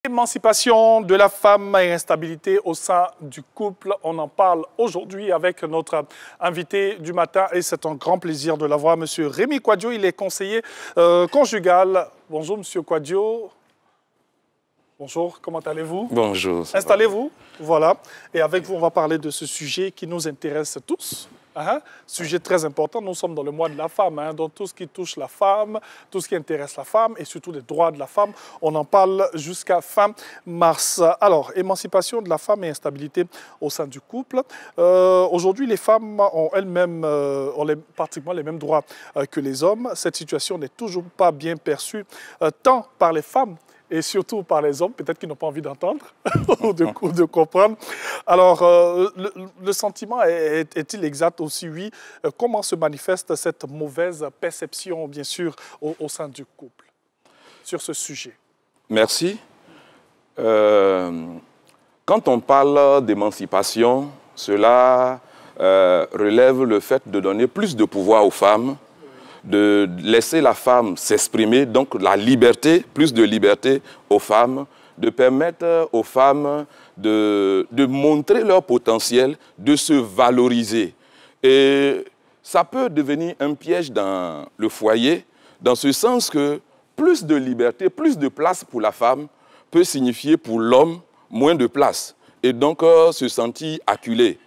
Émancipation de la femme et instabilité au sein du couple. On en parle aujourd'hui avec notre invité du matin et c'est un grand plaisir de l'avoir, Monsieur Rémi Kouadio. Il est conseiller conjugal. Bonjour, Monsieur Kouadio. Bonjour, comment allez-vous? Bonjour. Installez-vous. Voilà. Et avec vous, on va parler de ce sujet qui nous intéresse tous. Sujet très important, nous sommes dans le mois de la femme, donc tout ce qui touche la femme, tout ce qui intéresse la femme et surtout les droits de la femme, on en parle jusqu'à fin mars. Alors, émancipation de la femme et instabilité au sein du couple. Aujourd'hui, les femmes ont elles-mêmes pratiquement les mêmes droits que les hommes. Cette situation n'est toujours pas bien perçue tant par les femmes et surtout par les hommes, peut-être qu'ils n'ont pas envie d'entendre ou de comprendre. Alors, le sentiment est-il exact aussi? Oui. Comment se manifeste cette mauvaise perception, bien sûr, au sein du couple sur ce sujet? Merci. Quand on parle d'émancipation, cela relève le fait de donner plus de pouvoir aux femmes, de laisser la femme s'exprimer, donc la liberté, plus de liberté aux femmes, de permettre aux femmes de montrer leur potentiel, de se valoriser. Et ça peut devenir un piège dans le foyer, dans ce sens que plus de liberté, plus de place pour la femme peut signifier pour l'homme moins de place. Et donc se sentir acculé.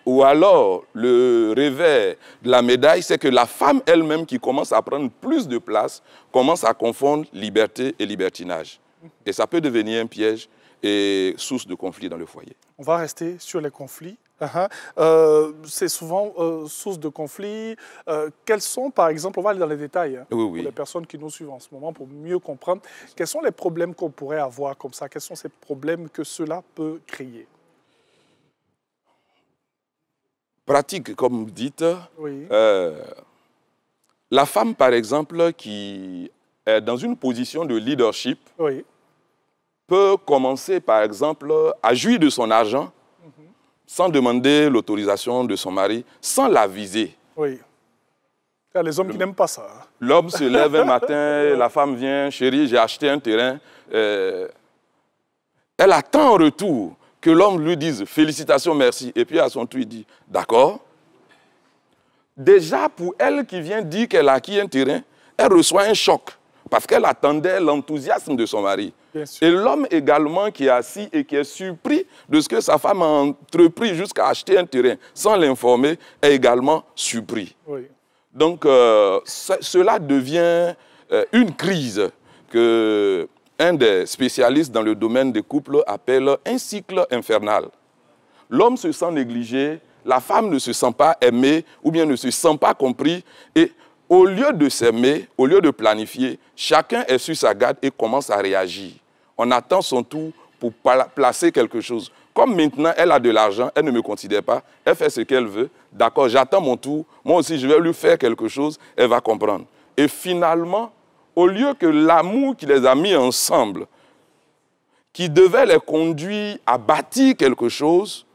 Ou alors, le revers de la médaille, c'est que la femme elle-même qui commence à prendre plus de place, commence à confondre liberté et libertinage. Et ça peut devenir un piège et source de conflit dans le foyer. On va rester sur les conflits. C'est souvent source de conflits. Quels sont, par exemple, on va aller dans les détails pour les personnes qui nous suivent en ce moment pour mieux comprendre, quels sont les problèmes qu'on pourrait avoir comme ça? Quels sont ces problèmes que cela peut créer? Pratique, comme vous dites, la femme, par exemple, qui est dans une position de leadership, peut commencer, par exemple, à jouir de son argent sans demander l'autorisation de son mari, sans l'aviser. Oui. Il y a les hommes qui n'aiment pas ça. L'homme se lève un matin, la femme vient, chérie, j'ai acheté un terrain. Elle attend en retour que l'homme lui dise « félicitations, merci ». Et puis à son tour, il dit « d'accord ». Déjà, pour elle qui vient dire qu'elle a acquis un terrain, elle reçoit un choc parce qu'elle attendait l'enthousiasme de son mari. Et l'homme également qui est assis et qui est surpris de ce que sa femme a entrepris jusqu'à acheter un terrain sans l'informer, est également surpris. Donc, cela devient une crise que un des spécialistes dans le domaine des couples appelle un cycle infernal. L'homme se sent négligé, la femme ne se sent pas aimée ou bien ne se sent pas compris. Et au lieu de s'aimer, au lieu de planifier, chacun est sur sa garde et commence à réagir. On attend son tour pour placer quelque chose. Comme maintenant, elle a de l'argent, elle ne me considère pas, elle fait ce qu'elle veut. D'accord, j'attends mon tour, moi aussi je vais lui faire quelque chose, elle va comprendre. Et finalement, au lieu que l'amour qui les a mis ensemble, qui devait les conduire à bâtir quelque chose,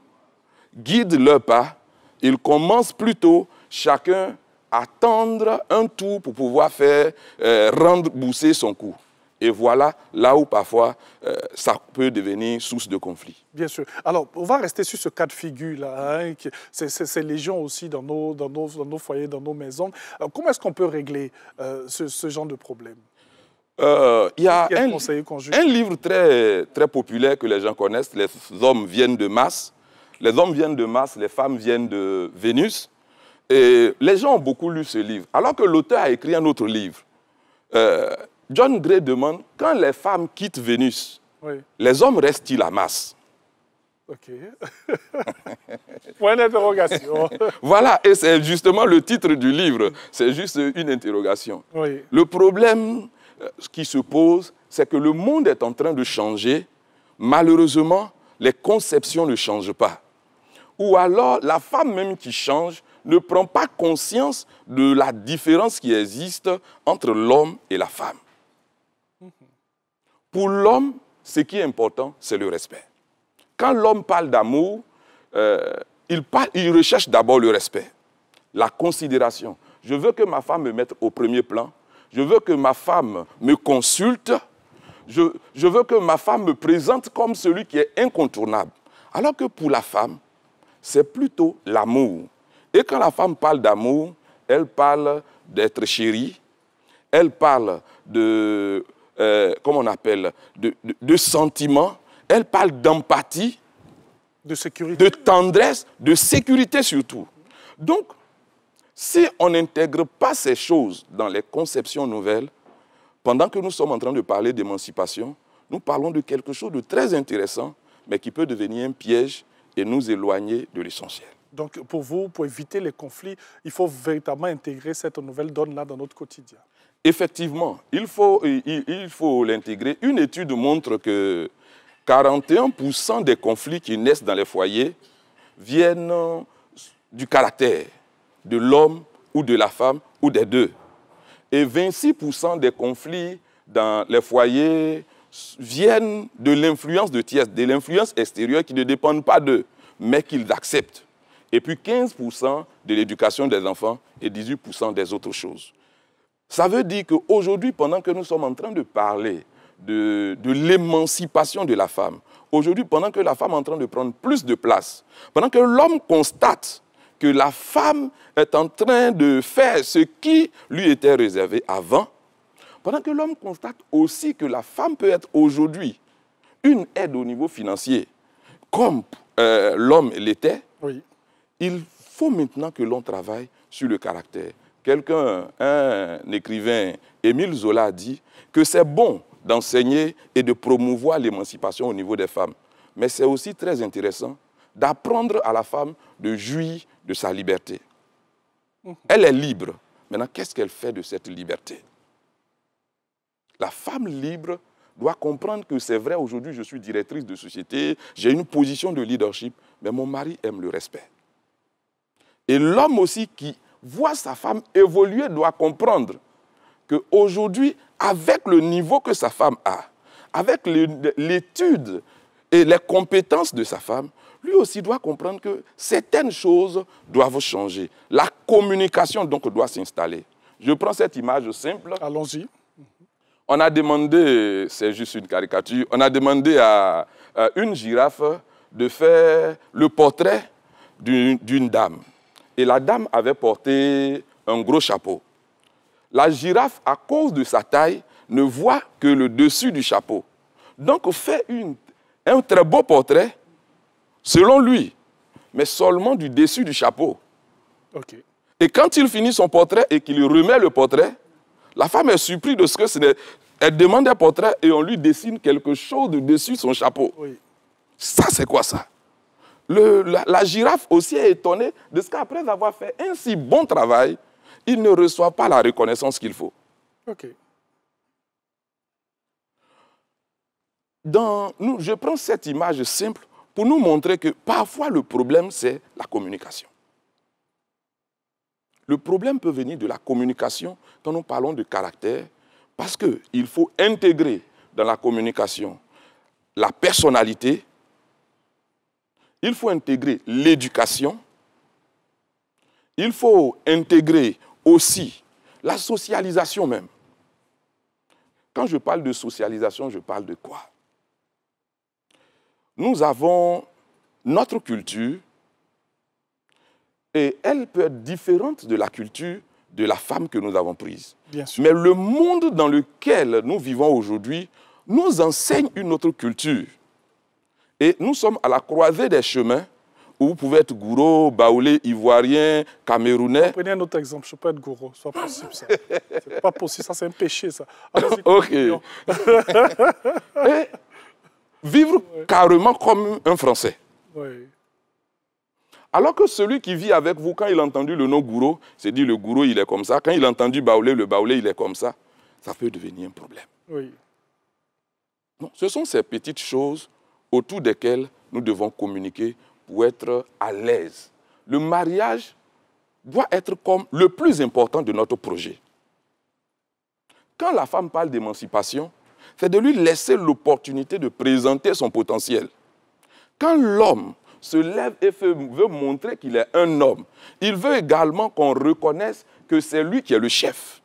guide leurs pas, ils commencent plutôt chacun à tendre un tour pour pouvoir faire rendre bousser son cou. Et voilà là où parfois ça peut devenir source de conflit. Bien sûr. Alors, on va rester sur ce cas de figure-là. C'est légion aussi dans nos foyers, dans nos maisons. Comment est-ce qu'on peut régler ce genre de problème? Il y a un livre très populaire que les gens connaissent, Les hommes viennent de Mars. Les hommes viennent de Mars, les femmes viennent de Vénus. Et les gens ont beaucoup lu ce livre. Alors que l'auteur a écrit un autre livre. John Gray demande, quand les femmes quittent Vénus, les hommes restent-ils à Mars? OK. Point d'interrogation. Voilà, et c'est justement le titre du livre. C'est juste une interrogation. Le problème qui se pose, c'est que le monde est en train de changer. Malheureusement, les conceptions ne changent pas. Ou alors, la femme même qui change ne prend pas conscience de la différence qui existe entre l'homme et la femme. Pour l'homme, ce qui est important, c'est le respect. Quand l'homme parle d'amour, il recherche d'abord le respect, la considération. Je veux que ma femme me mette au premier plan. Je veux que ma femme me consulte. je veux que ma femme me présente comme celui qui est incontournable. Alors que pour la femme, c'est plutôt l'amour. Et quand la femme parle d'amour, elle parle d'être chérie, elle parle de, comment on appelle, de sentiments, elle parle d'empathie, de sécurité, de tendresse, de sécurité surtout. Donc, si on n'intègre pas ces choses dans les conceptions nouvelles, pendant que nous sommes en train de parler d'émancipation, nous parlons de quelque chose de très intéressant, mais qui peut devenir un piège et nous éloigner de l'essentiel. Donc, pour vous, pour éviter les conflits, il faut véritablement intégrer cette nouvelle donne-là dans notre quotidien. Effectivement, il faut l'intégrer. Une étude montre que 41% des conflits qui naissent dans les foyers viennent du caractère de l'homme ou de la femme ou des deux. Et 26% des conflits dans les foyers viennent de l'influence de tiers, de l'influence extérieure qui ne dépendent pas d'eux, mais qu'ils acceptent. Et puis 15% de l'éducation des enfants et 18% des autres choses. Ça veut dire qu'aujourd'hui, pendant que nous sommes en train de parler de l'émancipation de la femme, aujourd'hui, pendant que la femme est en train de prendre plus de place, pendant que l'homme constate que la femme est en train de faire ce qui lui était réservé avant, pendant que l'homme constate aussi que la femme peut être aujourd'hui une aide au niveau financier, comme l'homme l'était, oui. Il faut maintenant que l'on travaille sur le caractère. Quelqu'un, un écrivain, Émile Zola, a dit que c'est bon d'enseigner et de promouvoir l'émancipation au niveau des femmes. Mais c'est aussi très intéressant d'apprendre à la femme de jouir de sa liberté. Elle est libre. Maintenant, qu'est-ce qu'elle fait de cette liberté? La femme libre doit comprendre que c'est vrai, aujourd'hui, je suis directrice de société, j'ai une position de leadership, mais mon mari aime le respect. Et l'homme aussi qui voit sa femme évoluer doit comprendre qu'aujourd'hui, avec le niveau que sa femme a, avec l'étude et les compétences de sa femme, lui aussi doit comprendre que certaines choses doivent changer. La communication donc doit s'installer. Je prends cette image simple. Allons-y. On a demandé, c'est juste une caricature, on a demandé à une girafe de faire le portrait d'une dame. Et la dame avait porté un gros chapeau. La girafe, à cause de sa taille, ne voit que le dessus du chapeau. Donc, fait un très beau portrait, selon lui, mais seulement du dessus du chapeau. Okay. Et quand il finit son portrait et qu'il lui remet le portrait, la femme est surprise de ce que c'est. Elle demande un portrait et on lui dessine quelque chose de dessus son chapeau. Oui. Ça, c'est quoi ça? La girafe aussi est étonnée de ce qu'après avoir fait un si bon travail, il ne reçoit pas la reconnaissance qu'il faut. Ok. Je prends cette image simple pour nous montrer que parfois le problème, c'est la communication. Le problème peut venir de la communication quand nous parlons de caractère, parce qu'il faut intégrer dans la communication la personnalité, il faut intégrer l'éducation, il faut intégrer aussi la socialisation même. Quand je parle de socialisation, je parle de quoi? Nous avons notre culture et elle peut être différente de la culture de la femme que nous avons prise. Bien sûr. Mais le monde dans lequel nous vivons aujourd'hui nous enseigne une autre culture. Et nous sommes à la croisée des chemins où vous pouvez être gouro, baoulé, ivoirien, camerounais. Prenez un autre exemple, je peux être gouro, c'est pas possible ça. C'est pas possible, ça c'est un péché ça. Ok. Et vivre carrément comme un Français. Oui. Alors que celui qui vit avec vous, quand il a entendu le nom gouro, s'est dit le gouro il est comme ça. Quand il a entendu baoulé, le baoulé il est comme ça. Ça peut devenir un problème. Oui. Non, ce sont ces petites choses autour desquelles nous devons communiquer pour être à l'aise. Le mariage doit être comme le plus important de notre projet. Quand la femme parle d'émancipation, c'est de lui laisser l'opportunité de présenter son potentiel. Quand l'homme se lève et veut montrer qu'il est un homme, il veut également qu'on reconnaisse que c'est lui qui est le chef.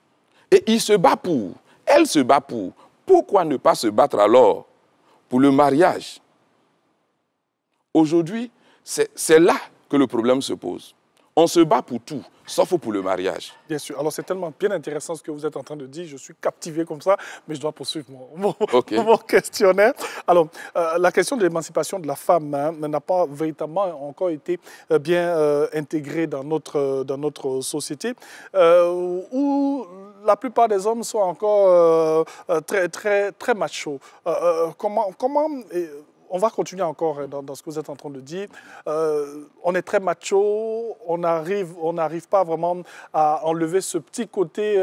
Et il se bat pour, elle se bat pour pourquoi ne pas se battre alors pour le mariage? Aujourd'hui, c'est là que le problème se pose. On se bat pour tout, sauf pour le mariage. Bien sûr. Alors, c'est tellement bien intéressant ce que vous êtes en train de dire. Je suis captivé comme ça, mais je dois poursuivre mon questionnaire. Alors, la question de l'émancipation de la femme n'a pas véritablement encore été bien intégrée dans notre société, où la plupart des hommes sont encore très machos. Comment on va continuer encore dans ce que vous êtes en train de dire. On est très macho, on n'arrive pas vraiment à enlever ce petit côté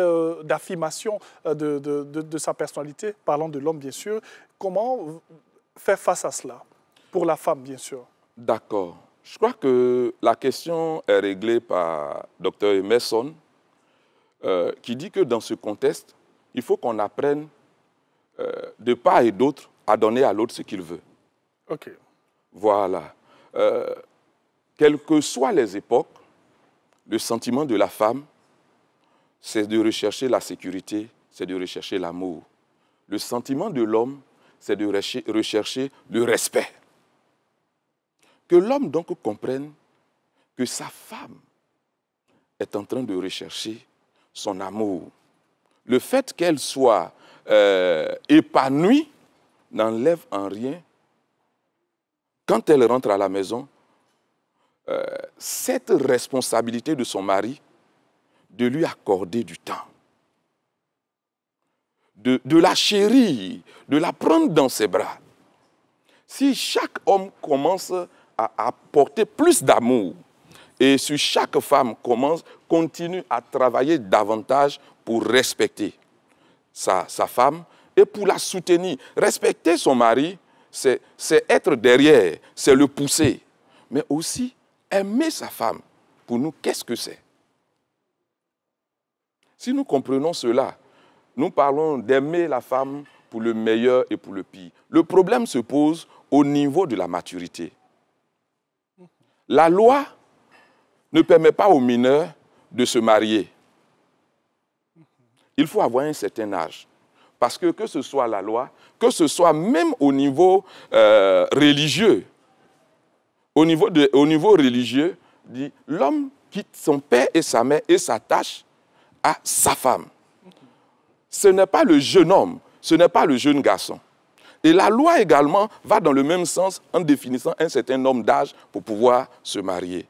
d'affirmation de sa personnalité, parlant de l'homme bien sûr. Comment faire face à cela, pour la femme bien sûr? D'accord. Je crois que la question est réglée par Dr Emerson, qui dit que dans ce contexte, il faut qu'on apprenne de part et d'autre à donner à l'autre ce qu'il veut. Ok. Voilà. Quelles que soient les époques, le sentiment de la femme, c'est de rechercher la sécurité, c'est de rechercher l'amour. Le sentiment de l'homme, c'est de rechercher le respect. Que l'homme donc comprenne que sa femme est en train de rechercher son amour. Le fait qu'elle soit épanouie n'enlève en rien, quand elle rentre à la maison, cette responsabilité de son mari de lui accorder du temps, de la chérir, de la prendre dans ses bras. Si chaque homme commence à apporter plus d'amour et si chaque femme continue à travailler davantage pour respecter sa femme et pour la soutenir, respecter son mari, c'est être derrière, c'est le pousser. Mais aussi, aimer sa femme, pour nous, qu'est-ce que c'est? Si nous comprenons cela, nous parlons d'aimer la femme pour le meilleur et pour le pire. Le problème se pose au niveau de la maturité. La loi ne permet pas aux mineurs de se marier. Il faut avoir un certain âge. Parce que ce soit la loi, que ce soit même au niveau religieux, au niveau religieux, dit l'homme quitte son père et sa mère et s'attache à sa femme. Ce n'est pas le jeune homme, ce n'est pas le jeune garçon. Et la loi également va dans le même sens en définissant un certain nombre d'âge pour pouvoir se marier.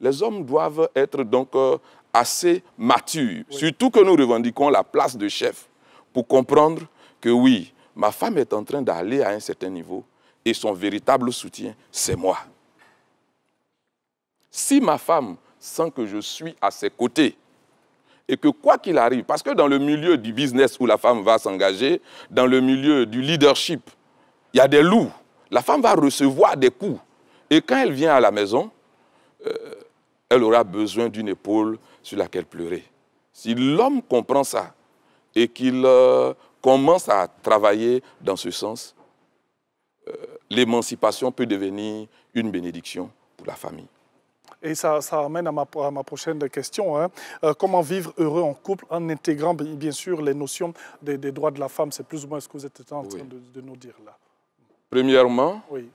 Les hommes doivent être donc assez matures, oui. Surtout que nous revendiquons la place de chef, pour comprendre que oui, ma femme est en train d'aller à un certain niveau et son véritable soutien, c'est moi. Si ma femme sent que je suis à ses côtés et que quoi qu'il arrive, parce que dans le milieu du business où la femme va s'engager, dans le milieu du leadership, il y a des loups. La femme va recevoir des coups. Et quand elle vient à la maison, elle aura besoin d'une épaule sur laquelle pleurer. Si l'homme comprend ça, et qu'il commence à travailler dans ce sens, l'émancipation peut devenir une bénédiction pour la famille. Et ça amène à ma prochaine question. Hein. Comment vivre heureux en couple en intégrant bien sûr les notions des droits de la femme? C'est plus ou moins ce que vous êtes en train de nous dire là. Premièrement, oui.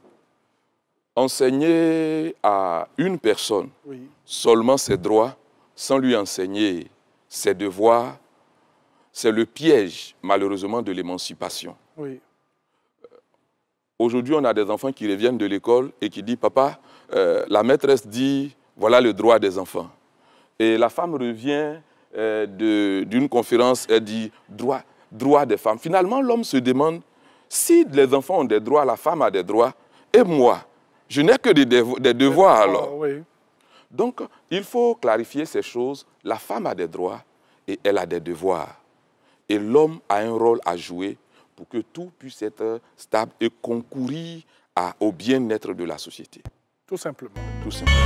Enseigner à une personne seulement ses droits sans lui enseigner ses devoirs, c'est le piège, malheureusement, de l'émancipation. Oui. Aujourd'hui, on a des enfants qui reviennent de l'école et qui disent « Papa, la maîtresse dit, voilà le droit des enfants. » Et la femme revient d'une conférence, elle dit « droit des femmes ». Finalement, l'homme se demande si les enfants ont des droits, la femme a des droits, et moi, je n'ai que des devoirs alors. Oui. Donc, il faut clarifier ces choses. La femme a des droits et elle a des devoirs. Et l'homme a un rôle à jouer pour que tout puisse être stable et concourir au bien-être de la société. Tout simplement. Tout simplement.